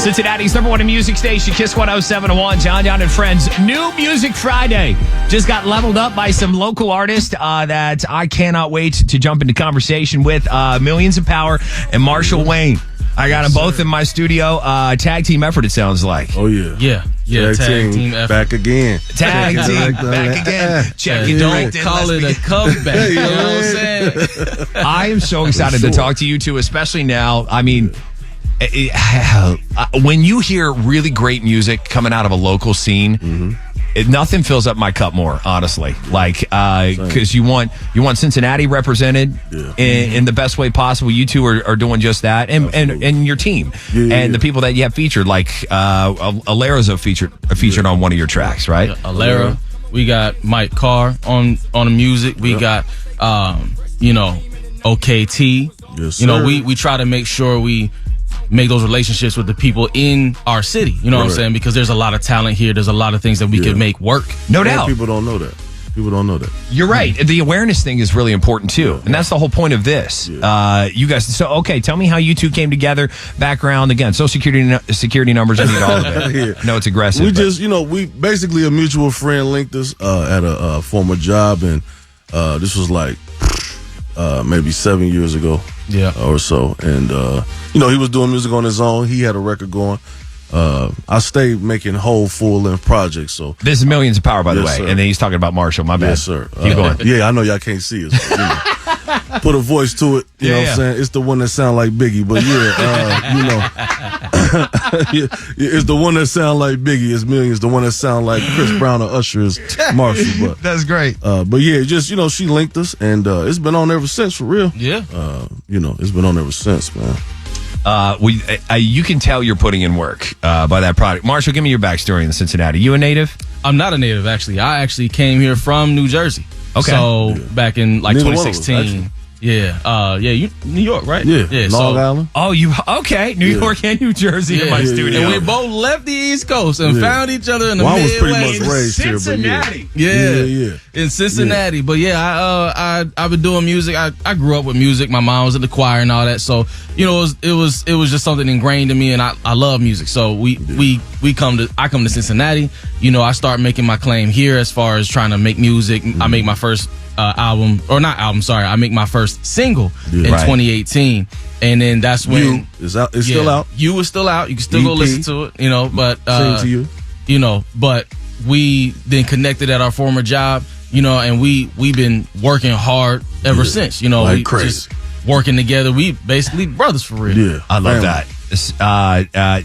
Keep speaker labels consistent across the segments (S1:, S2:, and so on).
S1: Cincinnati's #1 music station, Kiss 107.1, Jon Jon and Friends. New Music Friday just got leveled up by some local artists that I cannot wait to jump into conversation with. Millions of Power and Mrshll Wyne. I got them both in my studio. Tag team effort, it sounds like.
S2: Oh, yeah.
S3: Yeah, tag team effort.
S2: Back again.
S1: Tag team back again. Check it.
S3: Don't call it a comeback. You know what I'm saying?
S1: I am so excited to talk to you two, especially now. I mean, when you hear really great music coming out of a local scene, nothing fills up my cup more, honestly. Like, because you want Cincinnati represented in the best way possible. You two are doing just that, and your team and the people that you have featured, like Alera's featured on one of your tracks, right?
S3: Alera. We got Mike Carr on the music. We got OKT.
S2: Yes,
S3: you know, we try to make sure we make those relationships with the people in our city. You know what I'm saying? Because there's a lot of talent here. There's a lot of things that we could make work.
S1: No doubt.
S2: People don't know that.
S1: You're right. The awareness thing is really important too. And that's the whole point of this. You guys, so okay, tell me how you two came together, background, again, social security numbers, I need all of it. No, it's aggressive.
S2: We basically a mutual friend linked us at a former job, and this was like maybe 7 years ago. Or so. And he was doing music on his own. He had a record going. I stayed making whole full-length projects. So
S1: this is Millions of Power, by the way.
S2: Sir.
S1: And then he's talking about Mrshll. My bad.
S2: Yes, sir.
S1: Keep going.
S2: Yeah, I know y'all can't see us. Put a voice to it. You know what I'm saying? It's the one that sound like Biggie. But it's the one that sound like Biggie. It's Millions. The one that sound like Chris Brown or Usher is Mrshll. But
S1: that's great.
S2: But yeah, just she linked us, and it's been on ever since, for real.
S3: Yeah.
S2: It's been on ever since, man.
S1: You can tell you're putting in work by that product. Mrshll, give me your backstory in Cincinnati. You a native?
S3: I'm not a native, actually. I actually came here from New Jersey.
S1: Okay.
S3: So back in like
S2: Neither
S3: 2016. You New York, right?
S2: Yeah. Long Island.
S1: Oh, you okay? New York and New Jersey in my studio.
S3: And we both left the East Coast and found each other in the
S2: I was
S3: Midwest.
S2: pretty much raised
S1: Cincinnati.
S3: Here, but in Cincinnati. But I've been doing music. I grew up with music. My mom was in the choir and all that. So it was just something ingrained in me, and I love music. So I come to Cincinnati. I start making my claim here as far as trying to make music. I make my first I make my first single in 2018, and then that's when
S2: it's still out.
S3: You was still out. You can still go listen to it, but
S2: Sing to you.
S3: But we then connected at our former job, and we've been working hard ever since.
S2: Like
S3: we
S2: crazy.
S3: just working together. We basically brothers for real.
S2: Yeah,
S1: I love that.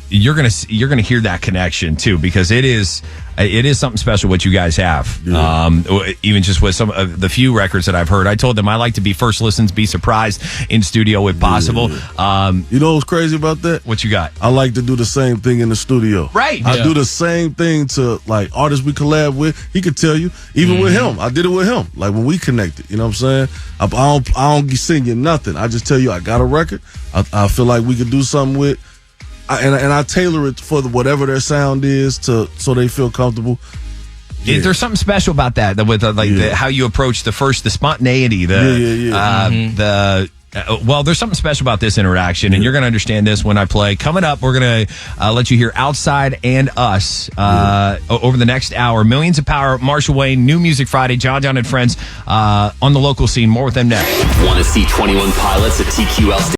S1: You're gonna hear that connection too, because it is something special what you guys have. Even just with some of the few records that I've heard, I told them I like to be first listens, be surprised in studio if possible.
S2: You know what's crazy about that?
S1: What you got?
S2: I like to do the same thing in the studio.
S1: Right.
S2: I do the same thing to like artists we collab with. He could tell you, even with him, I did it with him. Like when we connected, you know what I'm saying? I don't sing you nothing. I just tell you I got a record. I feel like we could do something with. And I tailor it for whatever their sound is so they feel comfortable.
S1: Yeah. There's something special about that with how you approach the spontaneity, there's something special about this interaction, and you're going to understand this when I play. Coming up, we're going to let you hear Outside and Us over the next hour. Millions of Power, Mrshll Wyne, New Music Friday, Jon Jon and Friends on the local scene. More with them next.
S4: Want to see 21 Pilots at TQL